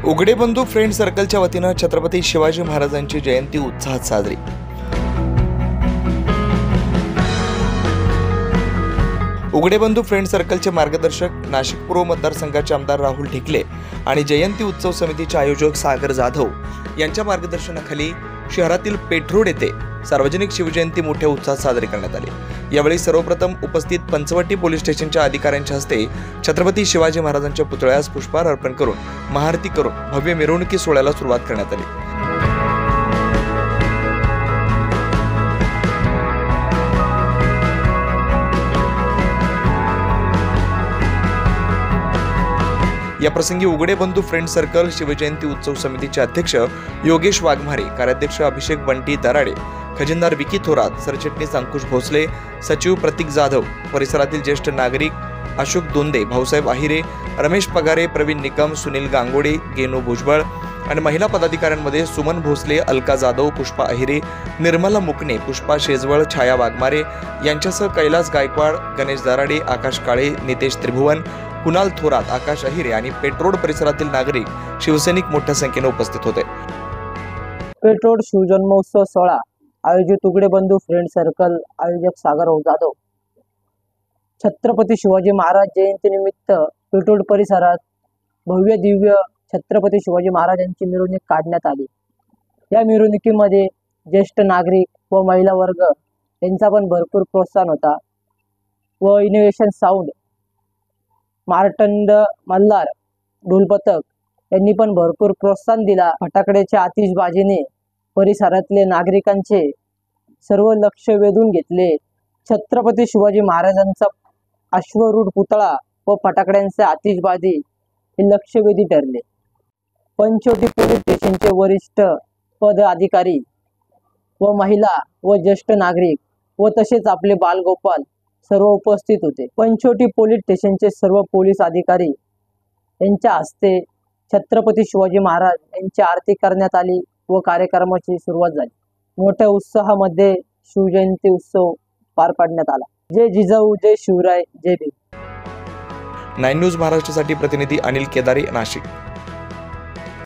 उघडे बंधू फ्रेंड सर्कलच्या वतीनं छत्रपती शिवाजी महाराजांची जयंती उत्साहात साजरी। उघडे बंधू फ्रेंड सर्कलचे मार्गदर्शक नाशिक पूर्व मतदारसंघाचे आमदार राहुल ढिकले आणि जयंती उत्सव समितीचे आयोजक सागर जाधव यांच्या मार्गदर्शनाखाली शहरातील पेठरोड येथे सार्वजनिक शिवजयंती मोठ्या उत्साहात साजरी करण्यात आली। यावेळी सर्वप्रथम उपस्थित पंचवटी पोलीस स्टेशनच्या अधिकाऱ्यांच्या हस्ते छत्रपती शिवाजी महाराजांच्या पुतळ्यास पुष्पहार अर्पण करून महाआरती करून भव्य मिरवणुकी सोहळ्याला सुरुवात करण्यात आली। या प्रसंगी उघडे बंधू फ्रेंड सर्कल शिवजयंती उत्सव समितीचे अध्यक्ष योगेश वाघमारे, कार्याध्यक्ष अभिषेक बंटी दराडे, खजिनदार विकी थोरात, सरचिटणीस अंकुश भोसले, सचिव प्रतीक जाधव, परिसरातील ज्येष्ठ नागरिक अशोक दोंदे, भाऊसाहेब आहिरे, रमेश पगारे, प्रवीण निकम, सुनील गांगोडे, गेनू भुजबळ आणि महिला पदाधिकाऱ्यांमध्ये सुमन भोसले, अलका जाधव, पुष्पा आहिरे, निर्मला मुकणे, पुष्पा शेजवळ, छाया वाघमारे यांच्यासह कैलास गायकवाड, गणेश दराडे, आकाश काळे, नितेश त्रिभुवन, कुणाल थोरात, आकाश आहिरे आणि पेठरोड परिसरातील नागरिक शिवसैनिक मोठ्या संख्येने उपस्थित होते। पेठरोड शिवजन्मोत्सव सोहळा आयोजित उघडे बंधू फ्रेंड सर्कल आयोजक सागर जाधव। छत्रपती शिवाजी महाराज जयंती निमित्त पेठरोड परिसरात भव्य दिव्य छत्रपती शिवाजी महाराजांची मिरवणूक काढण्यात आली। या मिरवणुकीमध्ये ज्येष्ठ नागरिक व महिला वर्ग यांचा पण भरपूर प्रोत्साहन होता व इनोव्हेशन साऊंड, मार्तंड मल्हार, ढोलपथक यांनी पण भरपूर प्रोत्साहन दिला। फटाकड्याच्या आतिषबाजीने परिसरातले नागरिकांचे सर्व लक्ष वेधून घेतले। छत्रपती शिवाजी महाराजांचा अश्वरूढ पुतळा व फटाकड्यांचे आतिषबाजी हे लक्षवेधी ठरले। पंचवटी पोलीस स्टेशनचे वरिष्ठ पद अधिकारी व महिला व ज्येष्ठ नागरिक व तसेच आपले बालगोपाल सर्व उपस्थित होते। पंचवटी पोलीस स्टेशनचे सर्व पोलीस अधिकारी यांच्या हस्ते छत्रपती शिवाजी महाराज यांची आरती करण्यात आली व कार्यक्रमाची सुरुवात झाली। मोठ्या उत्साहामध्ये शिवजयंती उत्सव पार पाडण्यात आला। जय जिजाऊ, जय शिवराय, जय भीम। 9 न्यूज महाराष्ट्रासाठी प्रतिनिधी अनिल केदारे, नाशिक।